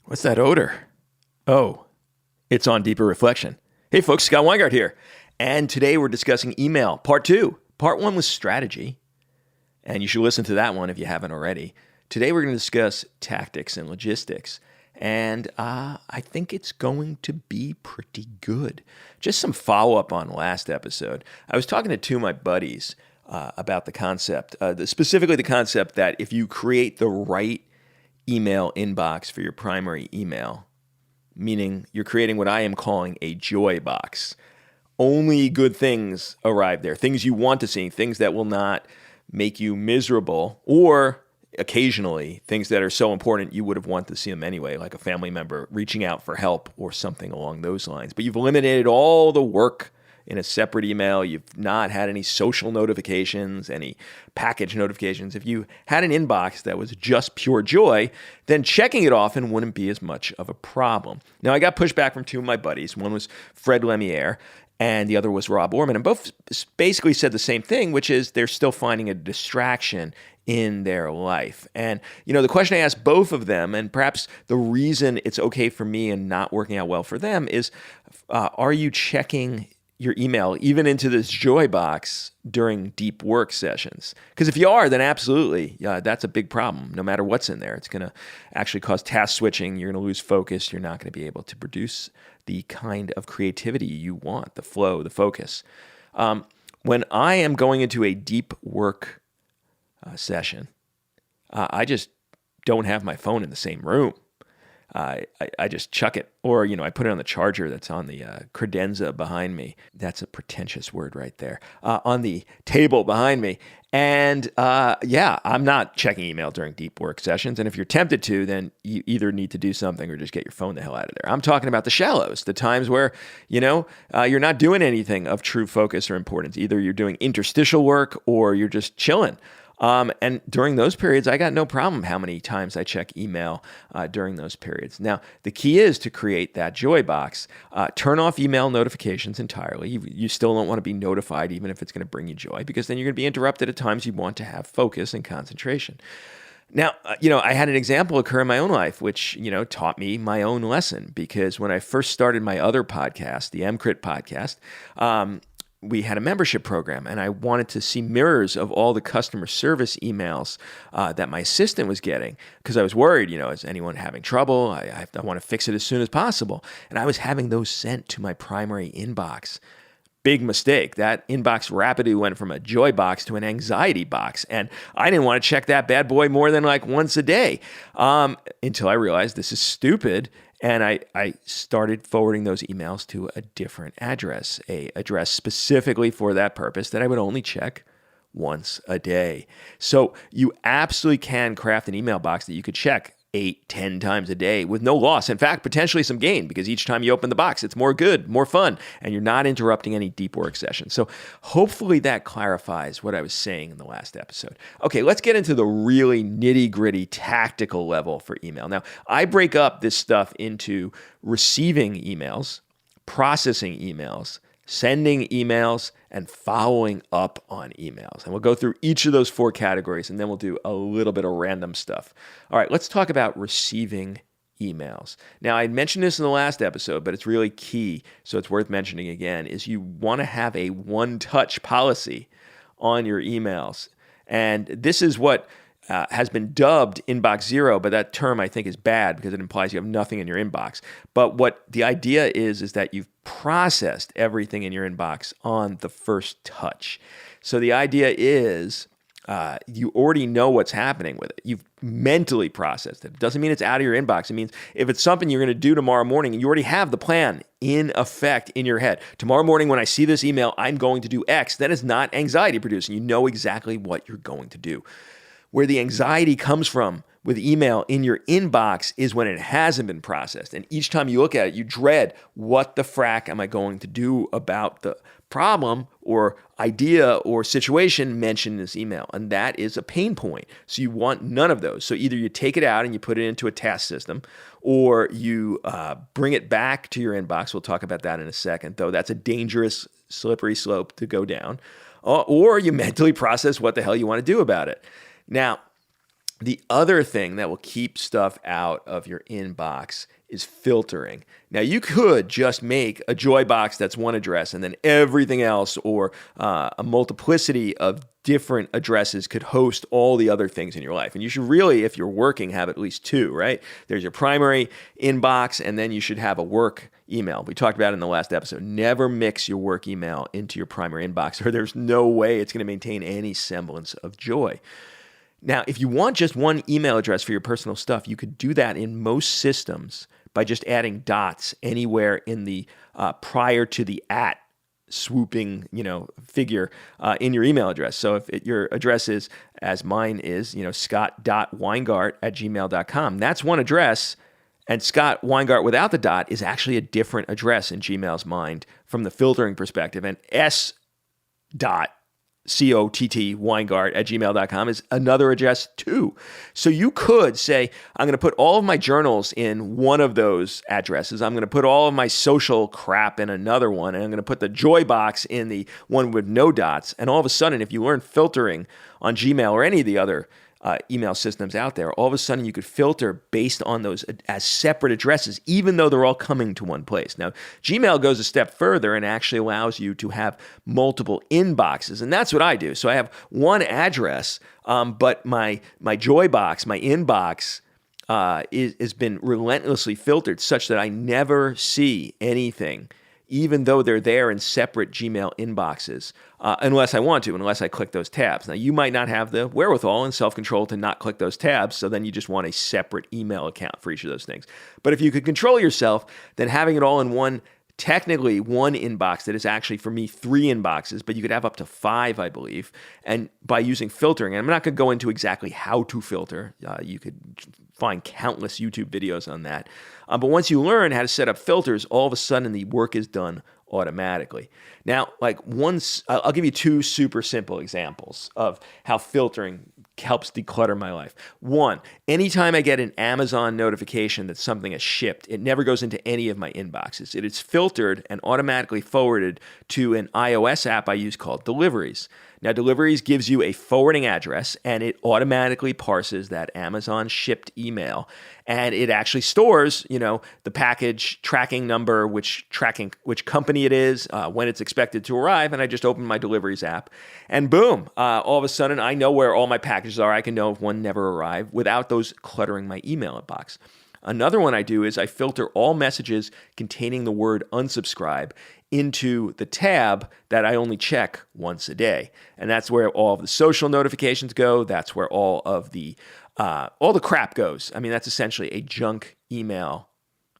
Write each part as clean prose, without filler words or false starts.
What's that odor? Oh, it's on deeper reflection. Hey folks, Scott Weingart here. And today we're discussing email, part 2. Part 1 was strategy. And you should listen to that one if you haven't already. Today we're going to discuss tactics and logistics. And I think it's going to be pretty good. Just some follow-up on last episode. I was talking to two of my buddies about the concept, specifically the concept that if you create the right email inbox for your primary email, meaning you're creating what I am calling a joy box. Only good things arrive there, things you want to see, things that will not make you miserable, or occasionally things that are so important you would have wanted to see them anyway, like a family member reaching out for help or something along those lines. But you've eliminated all the work in a separate email. You've not had any social notifications, any package notifications. If you had an inbox that was just pure joy, then checking it often wouldn't be as much of a problem. Now, I got pushback from two of my buddies. One was Fred Lemierre, and the other was Rob Orman. And both basically said the same thing, which is they're still finding a distraction in their life. And, the question I asked both of them, and perhaps the reason it's okay for me and not working out well for them is, are you checking your email, even into this joy box during deep work sessions? Because if you are, then absolutely, that's a big problem. No matter what's in there, it's going to actually cause task switching. You're going to lose focus. You're not going to be able to produce the kind of creativity you want, the flow, the focus. When I am going into a deep work session, I just don't have my phone in the same room. I just chuck it, or I put it on the charger that's on the credenza behind me. That's a pretentious word right there. On the table behind me, and I'm not checking email during deep work sessions. And if you're tempted to, then you either need to do something or just get your phone the hell out of there. I'm talking about the shallows, the times where you're not doing anything of true focus or importance. Either you're doing interstitial work or you're just chilling. And during those periods, I got no problem how many times I check email during those periods. Now, the key is to create that joy box. Turn off email notifications entirely. You still don't want to be notified, even if it's going to bring you joy, because then you're going to be interrupted at times you want to have focus and concentration. Now, I had an example occur in my own life, which, taught me my own lesson, because when I first started my other podcast, the MCrit podcast, we had a membership program, and I wanted to see mirrors of all the customer service emails that my assistant was getting, because I was worried, is anyone having trouble? I want to fix it as soon as possible. And I was having those sent to my primary inbox. Big mistake. That inbox rapidly went from a joy box to an anxiety box. And I didn't want to check that bad boy more than like once a day until I realized this is stupid. And I started forwarding those emails to a different address, a address specifically for that purpose that I would only check once a day. So you absolutely can craft an email box that you could check 8, 10 times a day with no loss. In fact, potentially some gain, because each time you open the box, it's more good, more fun, and you're not interrupting any deep work sessions. So hopefully that clarifies what I was saying in the last episode. Okay, let's get into the really nitty-gritty tactical level for email. Now, I break up this stuff into receiving emails, processing emails, sending emails, and following up on emails. And we'll go through each of those 4 categories, and then we'll do a little bit of random stuff. All right, let's talk about receiving emails. Now, I mentioned this in the last episode, but it's really key, so it's worth mentioning again, is you want to have a one-touch policy on your emails. And this is what has been dubbed inbox zero, but that term I think is bad because it implies you have nothing in your inbox. But what the idea is that you've processed everything in your inbox on the first touch. So the idea is you already know what's happening with it. You've mentally processed it. It doesn't mean it's out of your inbox. It means if it's something you're going to do tomorrow morning, you already have the plan in effect in your head. Tomorrow morning when I see this email, I'm going to do X. That is not anxiety producing. You know exactly what you're going to do. Where the anxiety comes from with email in your inbox is when it hasn't been processed. And each time you look at it, you dread, what the frack am I going to do about the problem or idea or situation mentioned in this email? And that is a pain point. So you want none of those. So either you take it out and you put it into a task system, or you bring it back to your inbox. We'll talk about that in a second, though that's a dangerous, slippery slope to go down. Or you mentally process what the hell you want to do about it. Now, The other thing that will keep stuff out of your inbox is filtering. Now, you could just make a Joy box that's one address, and then everything else, or a multiplicity of different addresses could host all the other things in your life. And you should really, if you're working, have at least two, right? There's your primary inbox, and then you should have a work email. We talked about it in the last episode. Never mix your work email into your primary inbox, or there's no way it's going to maintain any semblance of joy. Now, if you want just one email address for your personal stuff, you could do that in most systems by just adding dots anywhere in the prior to the @ swooping, figure in your email address. So if your address is, as mine is, scott.weingart@gmail.com, that's one address. And Scott Weingart without the dot is actually a different address in Gmail's mind from the filtering perspective. And Weingart@gmail.com is another address too. So you could say, I'm going to put all of my journals in one of those addresses. I'm going to put all of my social crap in another one. And I'm going to put the Joy box in the one with no dots. And all of a sudden, if you learn filtering on Gmail or any of the other email systems out there, all of a sudden you could filter based on those as separate addresses, even though they're all coming to one place. Now, Gmail goes a step further and actually allows you to have multiple inboxes, and that's what I do. So I have one address, but my Joy box, my inbox, has been relentlessly filtered such that I never see anything, even though they're there in separate Gmail inboxes, unless I want to, unless I click those tabs. Now, you might not have the wherewithal and self-control to not click those tabs, so then you just want a separate email account for each of those things. But if you could control yourself, then having it all in one, technically one inbox that is actually, for me, 3 inboxes, but you could have up to 5, I believe, and by using filtering. And I'm not going to go into exactly how to filter. You could find countless YouTube videos on that. But once you learn how to set up filters, all of a sudden the work is done automatically. Now, I'll give you 2 super simple examples of how filtering helps declutter my life. 1, anytime I get an Amazon notification that something is shipped, it never goes into any of my inboxes. It is filtered and automatically forwarded to an iOS app I use called Deliveries. Now, Deliveries gives you a forwarding address, and it automatically parses that Amazon shipped email, and it actually stores, the package tracking number, which company it is, when it's expected to arrive, and I just open my Deliveries app, and boom, all of a sudden I know where all my packages are. I can know if one never arrived without those cluttering my email box. Another one I do is I filter all messages containing the word unsubscribe into the tab that I only check once a day. And that's where all of the social notifications go. That's where all the crap goes. I mean, that's essentially a junk email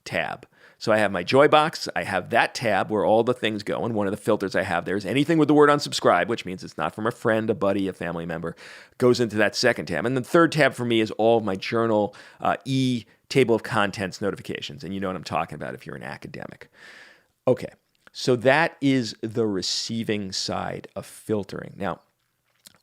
tab. So I have my Joy box. I have that tab where all the things go. And one of the filters I have there is anything with the word unsubscribe, which means it's not from a friend, a buddy, a family member, goes into that second tab. And the third tab for me is all of my journal table of contents notifications. And you know what I'm talking about if you're an academic. Okay, so that is the receiving side of filtering. Now,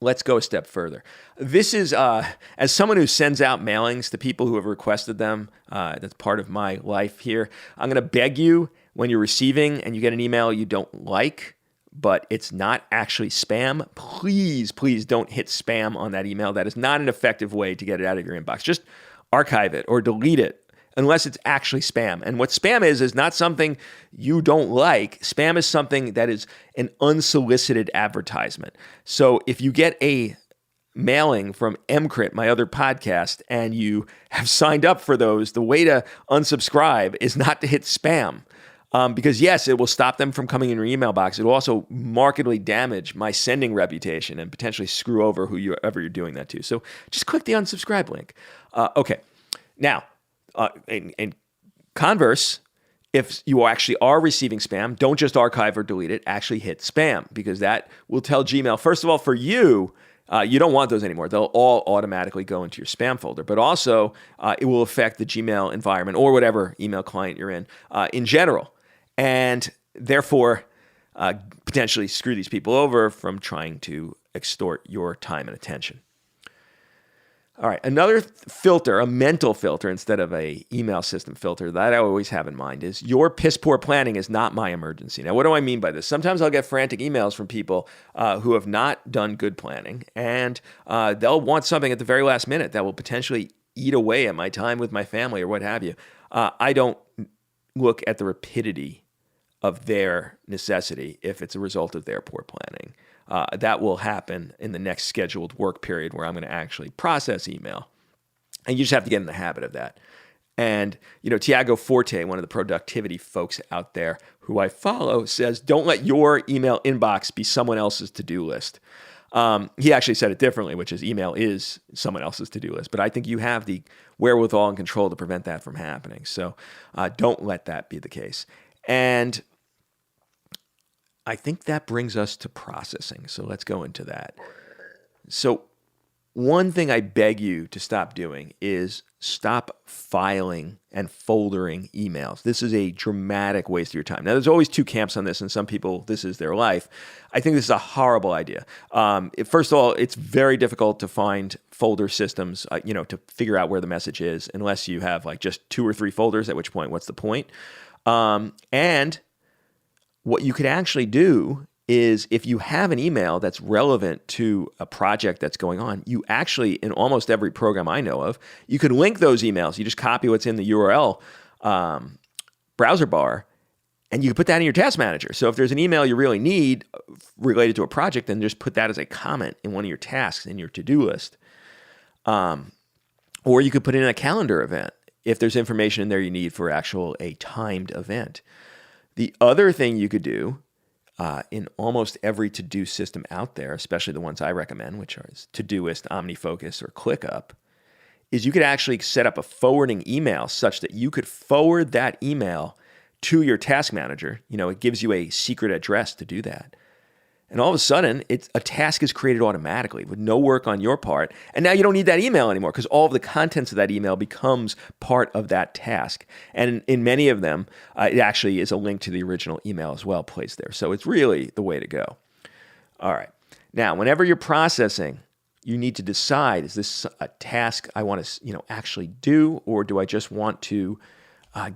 let's go a step further. This is, as someone who sends out mailings to people who have requested them, that's part of my life here. I'm going to beg you, when you're receiving and you get an email you don't like, but it's not actually spam, please don't hit spam on that email. That is not an effective way to get it out of your inbox. Just archive it or delete it unless it's actually spam. And what spam is not something you don't like. Spam is something that is an unsolicited advertisement. So if you get a mailing from Mcrit, my other podcast, and you have signed up for those, the way to unsubscribe is not to hit spam. Because yes, it will stop them from coming in your email box. It will also markedly damage my sending reputation and potentially screw over whoever you're doing that to. So just click the unsubscribe link. Okay. Now, in converse, if you actually are receiving spam, don't just archive or delete it. Actually hit spam, because that will tell Gmail, first of all, for you, you don't want those anymore. They'll all automatically go into your spam folder. But also, it will affect the Gmail environment or whatever email client you're in general. And therefore, potentially screw these people over from trying to extort your time and attention. All right, another filter, a mental filter instead of a email system filter that I always have in mind is your piss poor planning is not my emergency. Now, what do I mean by this? Sometimes I'll get frantic emails from people who have not done good planning, and they'll want something at the very last minute that will potentially eat away at my time with my family or what have you. I don't look at the rapidity of their necessity if it's a result of their poor planning. That will happen in the next scheduled work period where I'm going to actually process email. And you just have to get in the habit of that. And, Tiago Forte, one of the productivity folks out there who I follow, says, don't let your email inbox be someone else's to-do list. He actually said it differently, which is email is someone else's to-do list. But I think you have the wherewithal and control to prevent that from happening. So don't let that be the case. And I think that brings us to processing. So let's go into that. So one thing I beg you to stop doing is stop filing and foldering emails. This is a dramatic waste of your time. Now, there's always two camps on this, and some people, this is their life. I think this is a horrible idea. First of all, it's very difficult to find folder systems, to figure out where the message is, unless you have like just 2 or 3 folders, at which point, what's the point? And what you could actually do is if you have an email that's relevant to a project that's going on, you actually, in almost every program I know of, you can link those emails. You just copy what's in the URL browser bar, and you can put that in your task manager. So if there's an email you really need related to a project, then just put that as a comment in one of your tasks in your to-do list. Or you could put in a calendar event if there's information in there you need for a timed event. The other thing you could do in almost every to-do system out there, especially the ones I recommend, which are Todoist, OmniFocus, or ClickUp, is you could actually set up a forwarding email such that you could forward that email to your task manager. It gives you a secret address to do that. And all of a sudden, a task is created automatically with no work on your part. And now you don't need that email anymore because all of the contents of that email becomes part of that task. And in many of them, it actually is a link to the original email as well placed there. So it's really the way to go. All right. Now, whenever you're processing, you need to decide, is this a task I want to actually do, or do I just want to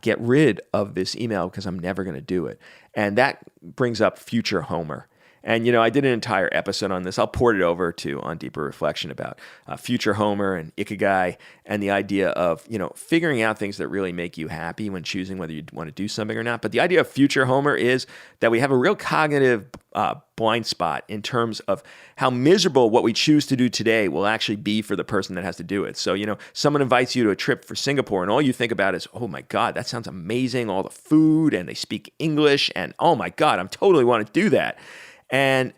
get rid of this email because I'm never going to do it? And that brings up Future Homer. And, I did an entire episode on this. I'll port it over to On Deeper Reflection about Future Homer and Ikigai and the idea of, figuring out things that really make you happy when choosing whether you want to do something or not. But the idea of Future Homer is that we have a real cognitive blind spot in terms of how miserable what we choose to do today will actually be for the person that has to do it. So, someone invites you to a trip for Singapore and all you think about is, oh my God, that sounds amazing. All the food and they speak English and oh my God, I totally want to do that. And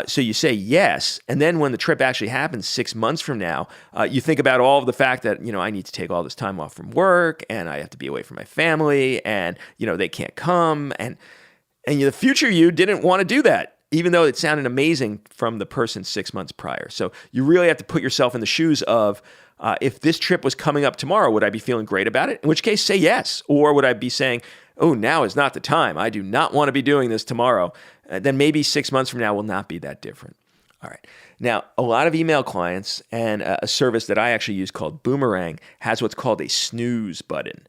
so you say yes, and then when the trip actually happens 6 months from now, you think about all of the fact that, I need to take all this time off from work, and I have to be away from my family, and, they can't come, and the future you didn't want to do that, even though it sounded amazing from the person 6 months prior. So you really have to put yourself in the shoes of, if this trip was coming up tomorrow, would I be feeling great about it? In which case, say yes. Or would I be saying, oh, now is not the time. I do not want to be doing this tomorrow. Then maybe 6 months from now will not be that different. All right. Now, a lot of email clients and a service that I actually use called Boomerang has what's called a snooze button.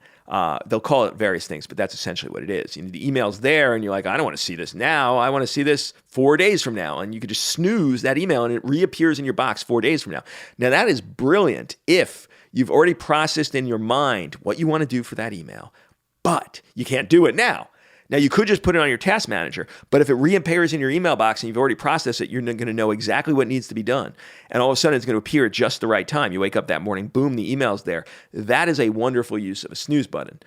They'll call it various things, but that's essentially what it is. The email's there, and you're like, I don't want to see this now. I want to see this 4 days from now. And you can just snooze that email, and it reappears in your box 4 days from now. Now, that is brilliant if you've already processed in your mind what you want to do for that email, but you can't do it now. Now, you could just put it on your task manager, but if it reappears in your email box and you've already processed it, you're going to know exactly what needs to be done. And all of a sudden, it's going to appear at just the right time. You wake up that morning, boom, the email's there. That is a wonderful use of a snooze button.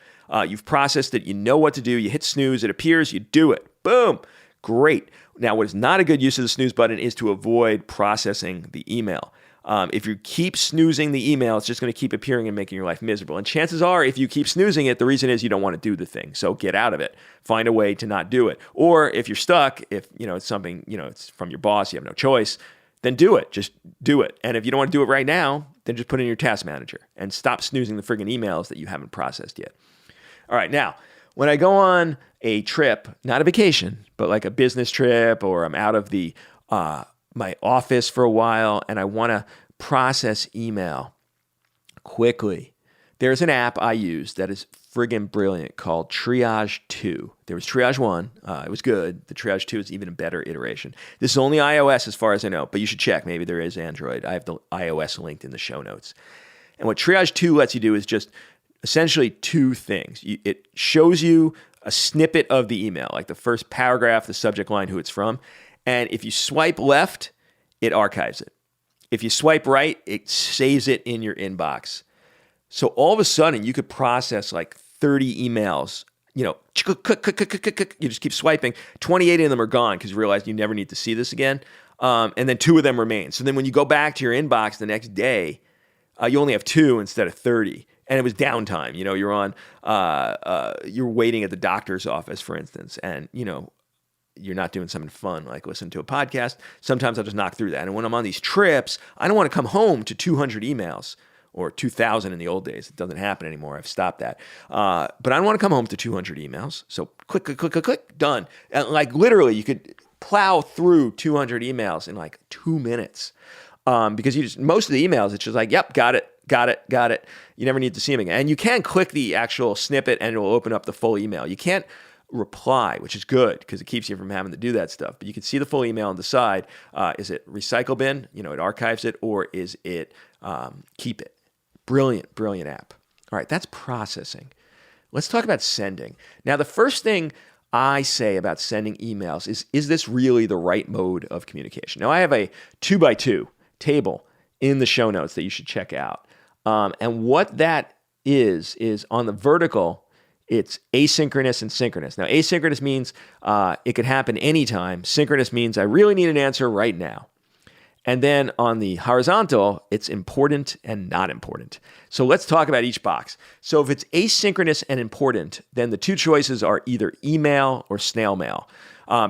You've processed it. You know what to do. You hit snooze. It appears. You do it. Boom. Great. Now, what is not a good use of the snooze button is to avoid processing the email. If you keep snoozing the email, it's just going to keep appearing and making your life miserable. And chances are, if you keep snoozing it, the reason is you don't want to do the thing. So get out of it. Find a way to not do it. Or if you're stuck, if it's something, it's from your boss, you have no choice, then do it. Just do it. And if you don't want to do it right now, then just put it in your task manager and stop snoozing the friggin' emails that you haven't processed yet. All right, now, when I go on a trip, not a vacation, but like a business trip, or I'm out of the my office for a while and I want to process email, quickly. There's an app I use that is friggin' brilliant called Triage 2. There was Triage 1. It was good. The Triage 2 is even a better iteration. This is only iOS as far as I know, but you should check. Maybe there is Android. I have the iOS linked in the show notes. And what Triage 2 lets you do is just essentially two things. It shows you a snippet of the email, like the first paragraph, the subject line, who it's from. And if you swipe left, it archives it. If you swipe right, it saves it in your inbox. So all of a sudden, you could process like 30 emails. You just keep swiping. 28 of them are gone because you realize you never need to see this again. And then 2 of them remain. So then when you go back to your inbox the next day, you only have 2 instead of 30. And it was downtime. You're on, you're waiting at the doctor's office, for instance, and, you're not doing something fun like listen to a podcast. Sometimes I'll just knock through that. And when I'm on these trips, I don't want to come home to 200 emails. Or 2,000 in the old days. It doesn't happen anymore. I've stopped that. But I don't want to come home to 200 emails. So click, done. And like literally, you could plow through 200 emails in like 2 minutes. Because most of the emails, it's just like, yep, got it. You never need to see them again. And you can click the actual snippet and it will open up the full email. You can't reply, which is good because it keeps you from having to do that stuff. But you can see the full email and decide, is it recycle bin? It archives it, or is it keep it? Brilliant app. All right, that's processing. Let's talk about sending. Now, the first thing I say about sending emails is this really the right mode of communication? Now, I have a 2x2 table in the show notes that you should check out. And what that is on the vertical, it's asynchronous and synchronous. Now, asynchronous means it could happen anytime. Synchronous means I really need an answer right now. And then on the horizontal, it's important and not important. So let's talk about each box. So if it's asynchronous and important, then the 2 choices are either email or snail mail,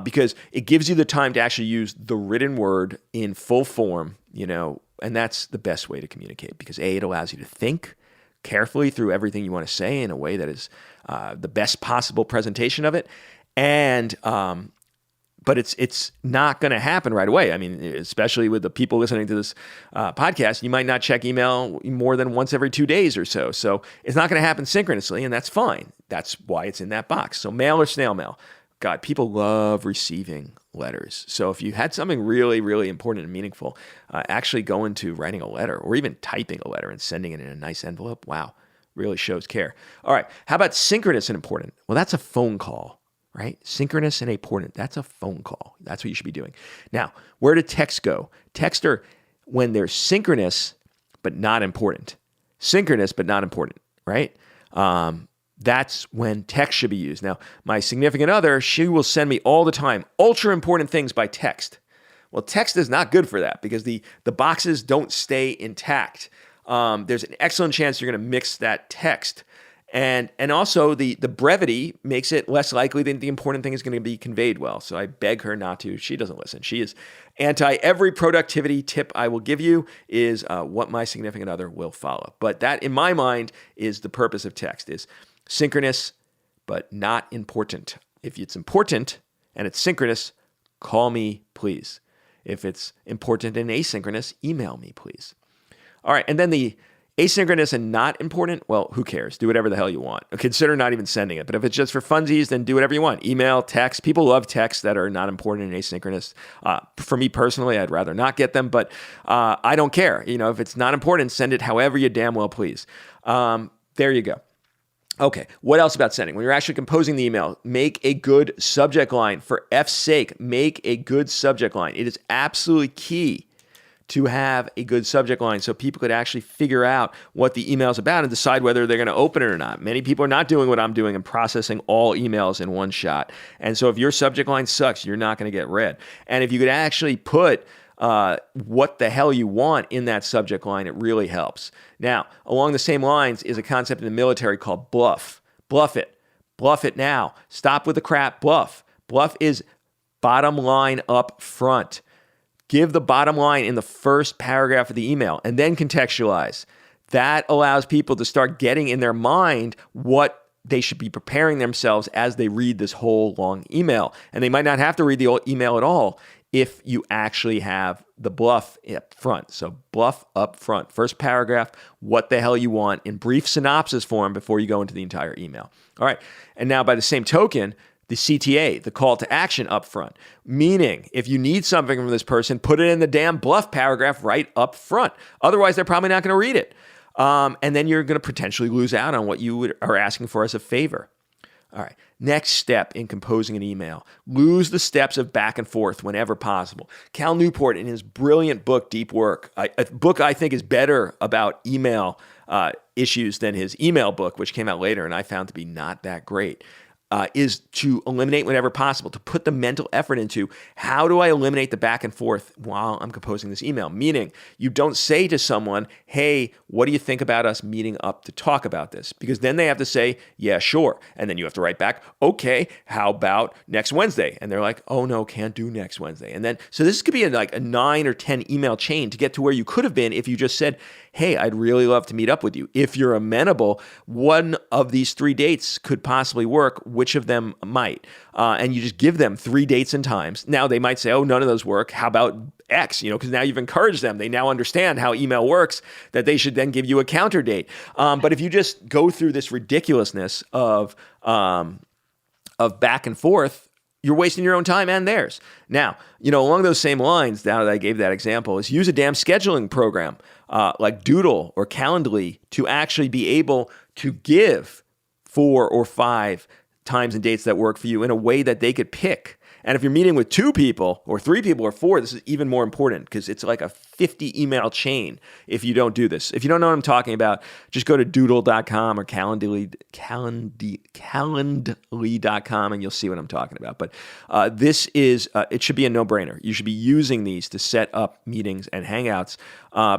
because it gives you the time to actually use the written word in full form, and that's the best way to communicate because A, it allows you to think carefully through everything you want to say in a way that is the best possible presentation of it. And but it's not going to happen right away. I mean, especially with the people listening to this podcast, you might not check email more than once every 2 days or so. So it's not going to happen synchronously, and that's fine. That's why it's in that box. So mail or snail mail. God, people love receiving letters. So if you had something really, really important and meaningful, actually go into writing a letter or even typing a letter and sending it in a nice envelope, wow, really shows care. All right, how about synchronous and important? Well, that's a phone call. Right? Synchronous and important. That's a phone call. That's what you should be doing. Now, where do texts go? Texts are when they're synchronous, but not important. Synchronous, but not important, right? That's when text should be used. Now, my significant other, she will send me all the time ultra important things by text. Well, text is not good for that because the boxes don't stay intact. There's an excellent chance you're going to mix that text. And also the brevity makes it less likely that the important thing is going to be conveyed well. So I beg her not to. She doesn't listen. She is anti every productivity tip I will give you is what my significant other will follow. But that, in my mind, is the purpose of text, is synchronous, but not important. If it's important and it's synchronous, call me, please. If it's important and asynchronous, email me, please. All right, and then the asynchronous and not important, well, who cares? Do whatever the hell you want. Consider not even sending it. But if it's just for funsies, then do whatever you want. Email, text. People love texts that are not important and asynchronous. For me personally, I'd rather not get them, but I don't care. If it's not important, send it however you damn well please. There you go. Okay, what else about sending? When you're actually composing the email, make a good subject line. For F's sake, make a good subject line. It is absolutely key to have a good subject line so people could actually figure out what the email is about and decide whether they're going to open it or not. Many people are not doing what I'm doing and processing all emails in one shot. And so if your subject line sucks, you're not going to get read. And if you could actually put what the hell you want in that subject line, it really helps. Now, along the same lines is a concept in the military called bluff. Bluff it. Bluff it now. Stop with the crap. Bluff. Bluff is bottom line up front. Give the bottom line in the first paragraph of the email and then contextualize. That allows people to start getting in their mind what they should be preparing themselves as they read this whole long email. And they might not have to read the email at all if you actually have the bluff up front. So bluff up front. First paragraph, what the hell you want in brief synopsis form before you go into the entire email. All right. And now by the same token, the CTA, the call to action up front, meaning if you need something from this person, put it in the damn bluff paragraph right up front. Otherwise, they're probably not going to read it. And then you're going to potentially lose out on what you are asking for as a favor. All right. Next step in composing an email, lose the steps of back and forth whenever possible. Cal Newport, in his brilliant book, Deep Work, a book I think is better about email issues than his email book, which came out later and I found to be not that great, is to eliminate whenever possible, to put the mental effort into how do I eliminate the back and forth while I'm composing this email? Meaning you don't say to someone, hey, what do you think about us meeting up to talk about this? Because then they have to say, yeah, sure. And then you have to write back, okay, how about next Wednesday? And they're like, oh no, can't do next Wednesday. And then, so this could be like a 9 or 10 email chain to get to where you could have been if you just said, hey, I'd really love to meet up with you. If you're amenable, one of these 3 dates could possibly work. Which of them might? And you just give them 3 dates and times. Now they might say, oh, none of those work. How about X? Because now you've encouraged them. They now understand how email works, that they should then give you a counter date. But if you just go through this ridiculousness of back and forth, you're wasting your own time and theirs. Now, along those same lines, now that I gave that example, is use a damn scheduling program like Doodle or Calendly to actually be able to give 4 or 5 times and dates that work for you in a way that they could pick. And if you're meeting with 2 people or 3 people or 4, this is even more important because it's like a 50 email chain if you don't do this. If you don't know what I'm talking about, just go to doodle.com or calendly.com and you'll see what I'm talking about. But this is, it should be a no-brainer. You should be using these to set up meetings and hangouts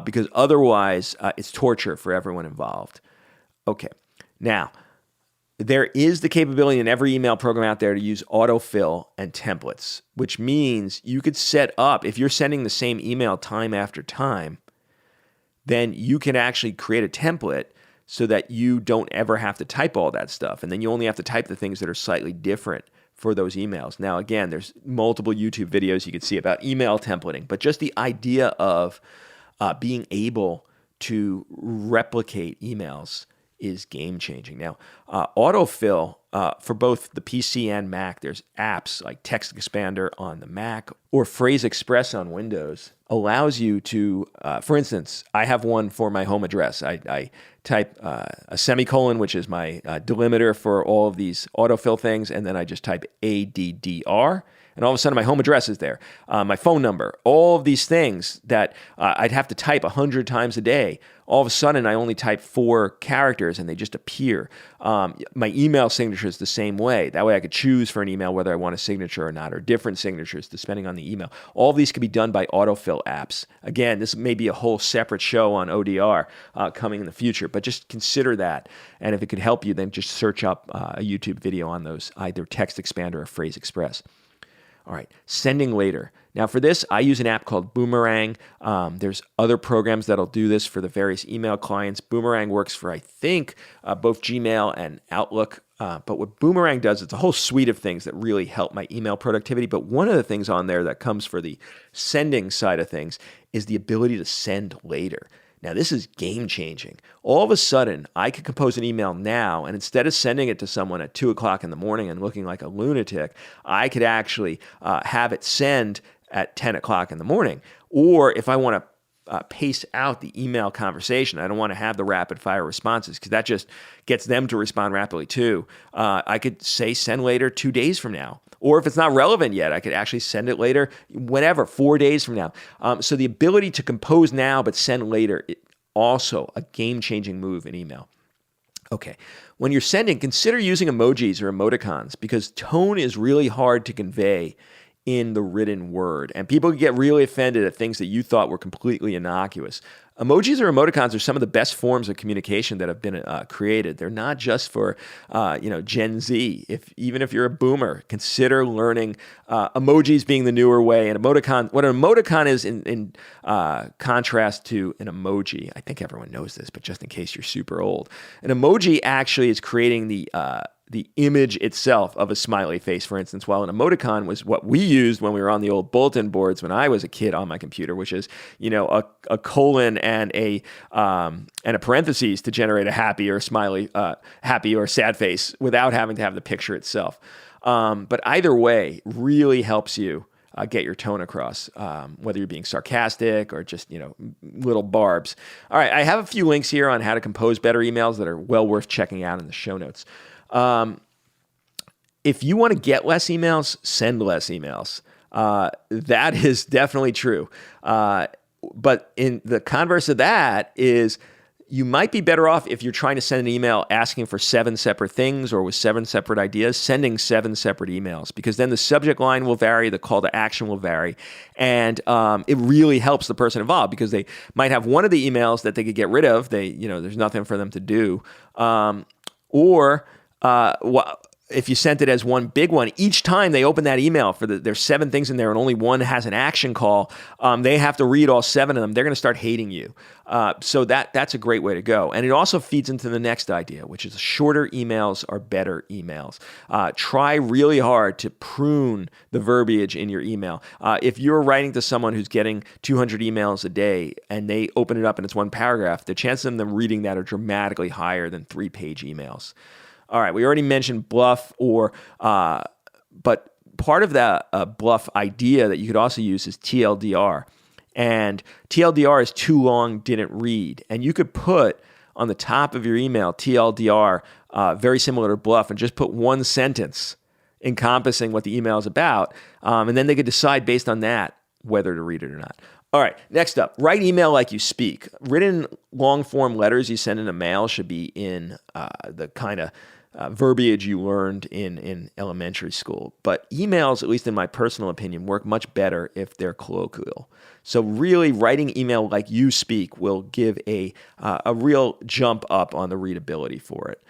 because otherwise it's torture for everyone involved. Okay, now, there is the capability in every email program out there to use autofill and templates, which means you could set up, if you're sending the same email time after time, then you can actually create a template so that you don't ever have to type all that stuff. And then you only have to type the things that are slightly different for those emails. Now, again, there's multiple YouTube videos you could see about email templating, but just the idea of being able to replicate emails is game-changing. Now, autofill for both the PC and Mac, there's apps like Text Expander on the Mac or Phrase Express on Windows, allows you to, for instance, I have one for my home address. I type a semicolon, which is my delimiter for all of these autofill things, and then I just type ADDR, and all of a sudden my home address is there, my phone number, all of these things that I'd have to type 100 times a day. All of a sudden, I only type 4 characters and they just appear. My email signature is the same way. That way I could choose for an email whether I want a signature or not, or different signatures depending on the email. All of these can be done by autofill apps. Again, this may be a whole separate show on ODR coming in the future, but just consider that. And if it could help you, then just search up a YouTube video on those, either Text Expander or Phrase Express. All right, sending later. Now for this, I use an app called Boomerang. There's other programs that'll do this for the various email clients. Boomerang works for, I think, both Gmail and Outlook. But what Boomerang does, it's a whole suite of things that really help my email productivity. But one of the things on there that comes for the sending side of things is the ability to send later. Now, this is game-changing. All of a sudden, I could compose an email now, and instead of sending it to someone at 2 o'clock in the morning and looking like a lunatic, I could actually have it send at 10 o'clock in the morning. Or if I want to pace out the email conversation, I don't want to have the rapid-fire responses because that just gets them to respond rapidly too. I could say send later 2 days from now. Or if it's not relevant yet, I could actually send it later, whenever, 4 days from now. So the ability to compose now but send later, also a game-changing move in email. Okay, when you're sending, consider using emojis or emoticons because tone is really hard to convey in the written word. And people get really offended at things that you thought were completely innocuous. Emojis or emoticons are some of the best forms of communication that have been created. They're not just for Gen Z. Even if you're a boomer, consider learning emojis being the newer way. And what an emoticon is in contrast to an emoji. I think everyone knows this, but just in case you're super old, an emoji actually is creating the the image itself of a smiley face, for instance, while an emoticon was what we used when we were on the old bulletin boards when I was a kid on my computer, which is, a colon and a parentheses to generate a happy or a smiley, happy or sad face without having to have the picture itself. But either way really helps you get your tone across, whether you're being sarcastic or just, little barbs. All right, I have a few links here on how to compose better emails that are well worth checking out in the show notes. If you want to get less emails, send less emails. That is definitely true. But in the converse of that is you might be better off if you're trying to send an email asking for 7 separate things or with 7 separate ideas, sending 7 separate emails, because then the subject line will vary, the call to action will vary, and it really helps the person involved because they might have one of the emails that they could get rid of. There's nothing for them to do, if you sent it as one big one, each time they open that email there's 7 things in there and only one has an action call, they have to read all 7 of them. They're going to start hating you. So that's a great way to go. And it also feeds into the next idea, which is shorter emails are better emails. Try really hard to prune the verbiage in your email. If you're writing to someone who's getting 200 emails a day and they open it up and it's one paragraph, the chances of them reading that are dramatically higher than 3-page emails. All right, we already mentioned bluff, but part of that bluff idea that you could also use is TLDR. And TLDR is too long, didn't read. And you could put on the top of your email TLDR, very similar to bluff, and just put one sentence encompassing what the email is about. And then they could decide based on that whether to read it or not. All right, next up, write email like you speak. Written long-form letters you send in a mail should be in the kind of verbiage you learned in elementary school. But emails, at least in my personal opinion, work much better if they're colloquial. So really writing email like you speak will give a real jump up on the readability for it.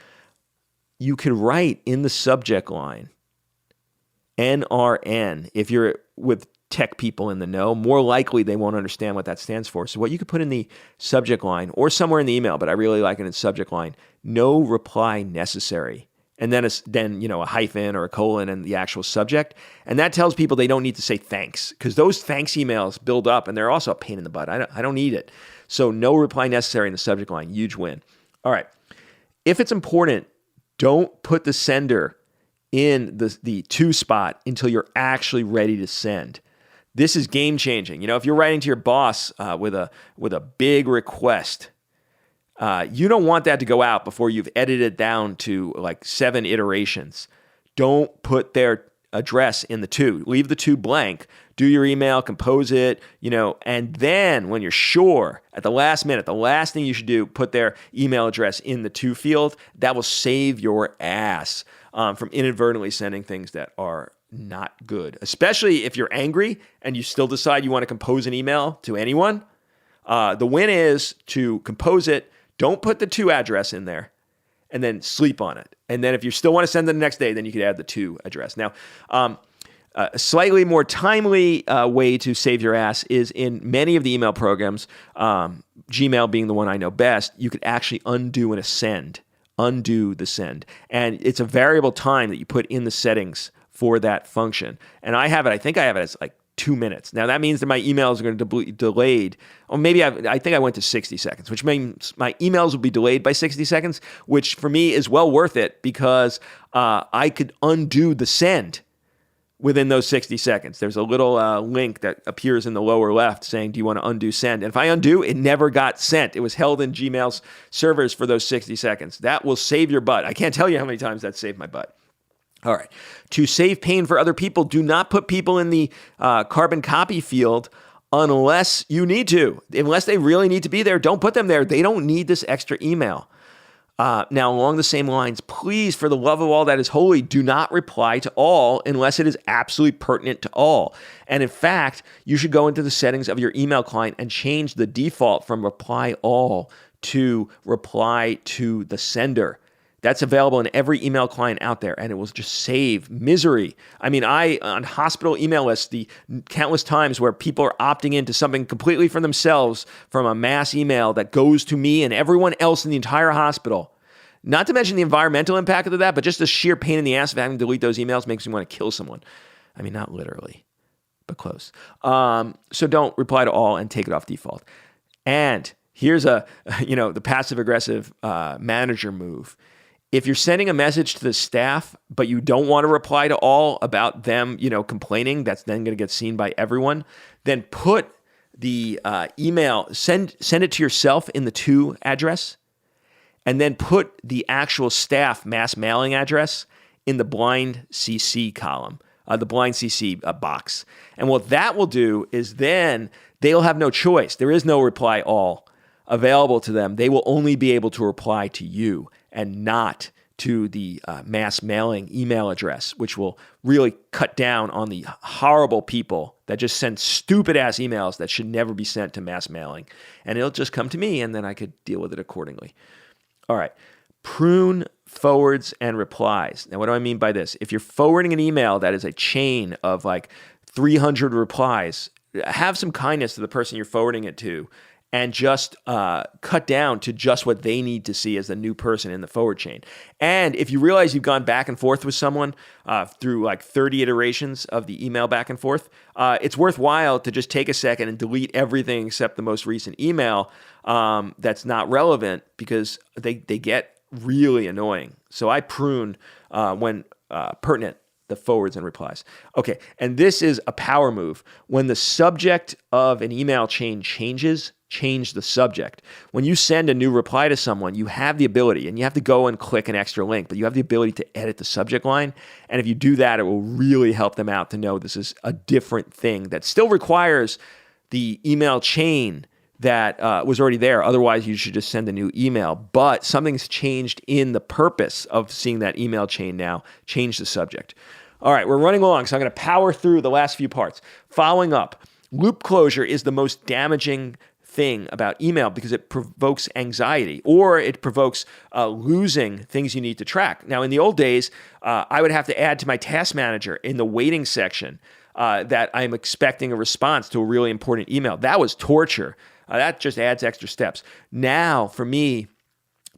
You could write in the subject line, NRN, if you're with tech people in the know, more likely they won't understand what that stands for. So what you could put in the subject line or somewhere in the email, but I really like it in subject line, no reply necessary. And then a hyphen or a colon and the actual subject. And that tells people they don't need to say thanks, because those thanks emails build up and they're also a pain in the butt. I don't need it. So no reply necessary in the subject line, huge win. All right. If it's important, don't put the sender in the to spot until you're actually ready to send. This is game changing. If you're writing to your boss with a big request, you don't want that to go out before you've edited it down to like 7 iterations. Don't put their address in the to. Leave the to blank. Do your email, compose it, and then when you're sure at the last minute, the last thing you should do, put their email address in the to field. That will save your ass from inadvertently sending things that are not good, especially if you're angry and you still decide you want to compose an email to anyone. The win is to compose it, don't put the to address in there, and then sleep on it. And then if you still want to send it the next day, then you could add the to address. Now, a slightly more timely way to save your ass is in many of the email programs, Gmail being the one I know best, you could actually undo the send. And it's a variable time that you put in the settings for that function. And I think I have it as like 2 minutes. Now that means that my emails are going to be delayed. Or maybe I think I went to 60 seconds, which means my emails will be delayed by 60 seconds, which for me is well worth it because I could undo the send within those 60 seconds. There's a little link that appears in the lower left saying, do you want to undo send? And if I undo, it never got sent. It was held in Gmail's servers for those 60 seconds. That will save your butt. I can't tell you how many times that saved my butt. All right. To save pain for other people, do not put people in the carbon copy field unless you need to. Unless they really need to be there, don't put them there. They don't need this extra email. Now, along the same lines, please, for the love of all that is holy, do not reply to all unless it is absolutely pertinent to all. And in fact, you should go into the settings of your email client and change the default from reply all to reply to the sender. That's available in every email client out there, and it will just save misery. I mean, on hospital email lists, the countless times where people are opting into something completely for themselves from a mass email that goes to me and everyone else in the entire hospital, Not to mention the environmental impact of that, but just the sheer pain in the ass of having to delete those emails makes me want to kill someone. I mean, not literally, but close. So don't reply to all and take it off default. And here's the passive aggressive manager move. If you're sending a message to the staff, but you don't want to reply to all about them, complaining, that's then going to get seen by everyone, then put the email, send it to yourself in the to address, and then put the actual staff mass mailing address in the blind CC column, the blind CC box. And what that will do is then they'll have no choice. There is no reply all available to them. They will only be able to reply to you and not to the mass mailing email address, which will really cut down on the horrible people that just send stupid ass emails that should never be sent to mass mailing. And it'll just come to me and then I could deal with it accordingly. All right. Prune forwards and replies. Now, what do I mean by this? If you're forwarding an email that is a chain of like 300 replies, have some kindness to the person you're forwarding it to and just cut down to just what they need to see as the new person in the forward chain. And if you realize you've gone back and forth with someone through like 30 iterations of the email back and forth, it's worthwhile to just take a second and delete everything except the most recent email that's not relevant, because they get really annoying. So I prune when pertinent the forwards and replies. Okay, and this is a power move. When the subject of an email chain changes, change the subject. When you send a new reply to someone, you have the ability, and you have to go and click an extra link, but you have the ability to edit the subject line. And if you do that, it will really help them out to know this is a different thing that still requires the email chain that was already there. Otherwise, you should just send a new email. But something's changed in the purpose of seeing that email chain now. Change the subject. All right, we're running along, so I'm going to power through the last few parts. Following up, loop closure is the most damaging thing about email because it provokes anxiety, or it provokes losing things you need to track. Now, in the old days, I would have to add to my task manager in the waiting section that I'm expecting a response to a really important email. That was torture. That just adds extra steps. Now, for me,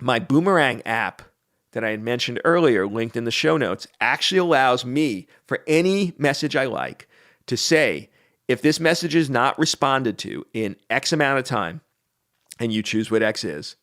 my Boomerang app that I had mentioned earlier, linked in the show notes, actually allows me, for any message I like, to say, if this message is not responded to in X amount of time, and you choose what X is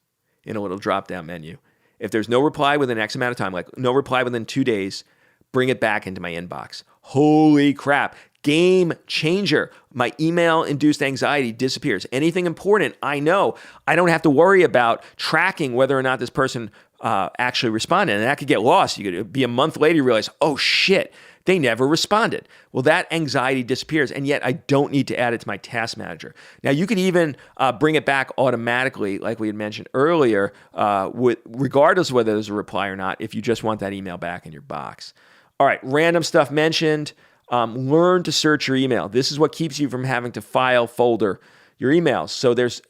in a little drop-down menu, if there's no reply within X amount of time, like no reply within 2 days, bring it back into my inbox. Holy crap. Game changer. My email-induced anxiety disappears. Anything important, I know. I don't have to worry about tracking whether or not this person actually responded. And that could get lost. You could be a month later, you realize, oh shit, they never responded. Well, that anxiety disappears, and yet I don't need to add it to my task manager. Now, you could even bring it back automatically, like we had mentioned earlier, regardless of whether there's a reply or not, if you just want that email back in your box. All right, random stuff mentioned. Learn to search your email. This is what keeps you from having to file folder your emails. So there's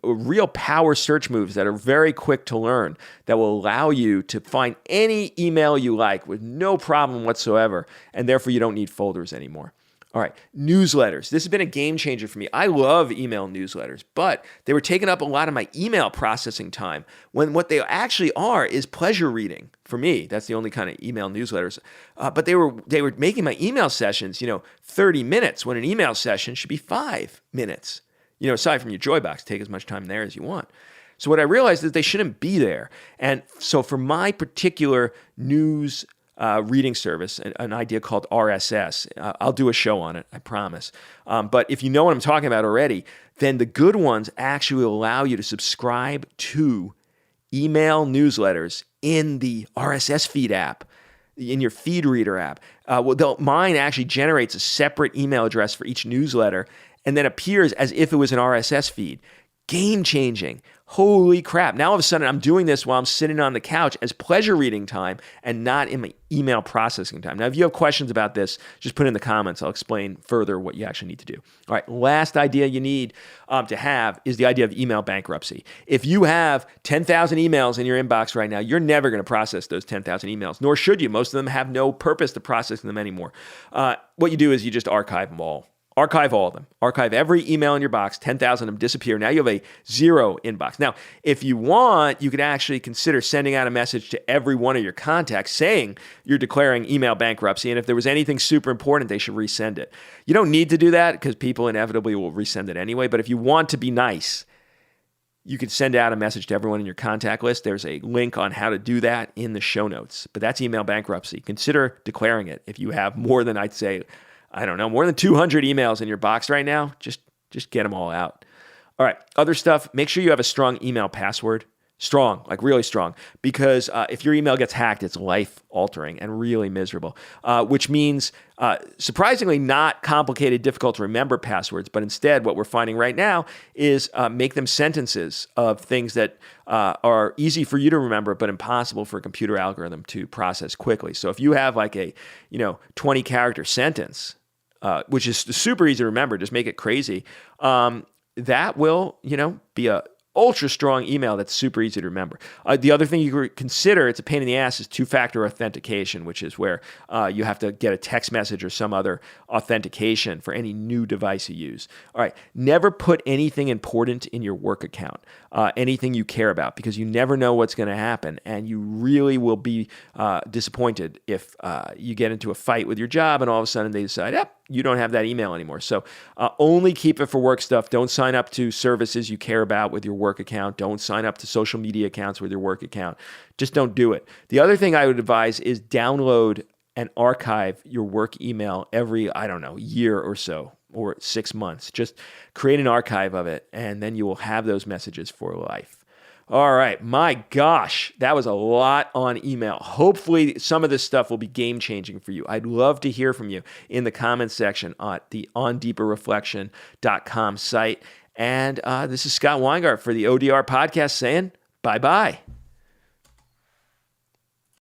real power search moves that are very quick to learn that will allow you to find any email you like with no problem whatsoever, and therefore you don't need folders anymore. All right, newsletters. This has been a game changer for me. I love email newsletters, but they were taking up a lot of my email processing time when what they actually are is pleasure reading. For me, that's the only kind of email newsletters. But they were making my email sessions, 30 minutes when an email session should be 5 minutes. Aside from your Joybox, take as much time there as you want. So what I realized is they shouldn't be there. And so for my particular news reading service, an idea called RSS, I'll do a show on it, I promise. But if you know what I'm talking about already, then the good ones actually allow you to subscribe to email newsletters in the RSS feed app, in your feed reader app. Mine actually generates a separate email address for each newsletter and then appears as if it was an RSS feed. Game changing. Holy crap. Now all of a sudden I'm doing this while I'm sitting on the couch as pleasure reading time and not in my email processing time. Now, if you have questions about this, just put it in the comments. I'll explain further what you actually need to do. All right, last idea you need to have is the idea of email bankruptcy. If you have 10,000 emails in your inbox right now, you're never going to process those 10,000 emails, nor should you. Most of them have no purpose to processing them anymore. What you do is you just archive them all Archive all of them. Archive every email in your box. 10,000 of them disappear. Now you have a zero inbox. Now, if you want, you could actually consider sending out a message to every one of your contacts saying you're declaring email bankruptcy, and if there was anything super important, they should resend it. You don't need to do that because people inevitably will resend it anyway, but if you want to be nice, you could send out a message to everyone in your contact list. There's a link on how to do that in the show notes, but that's email bankruptcy. Consider declaring it. If you have more than, I'd say, more than 200 emails in your box right now, just get them all out. All right, other stuff, make sure you have a strong email password. Strong, like really strong, because if your email gets hacked, it's life-altering and really miserable, which means surprisingly not complicated, difficult to remember passwords, but instead what we're finding right now is make them sentences of things that are easy for you to remember, but impossible for a computer algorithm to process quickly. So if you have like a 20-character sentence, which is super easy to remember, just make it crazy, that will be a ultra strong email that's super easy to remember. The other thing you could consider, it's a pain in the ass, is two-factor authentication, which is where you have to get a text message or some other authentication for any new device you use. All right, never put anything important in your work account, anything you care about, because you never know what's going to happen, and you really will be disappointed if you get into a fight with your job and all of a sudden they decide, yep, you don't have that email anymore. So only keep it for work stuff. Don't sign up to services you care about with your work account. Don't sign up to social media accounts with your work account. Just don't do it. The other thing I would advise is download and archive your work email every, year or so, or 6 months. Just create an archive of it, and then you will have those messages for life. All right, my gosh, that was a lot on email. Hopefully some of this stuff will be game-changing for you. I'd love to hear from you in the comments section at the ondeeperreflection.com site. And this is Scott Weingart for the ODR podcast saying bye-bye.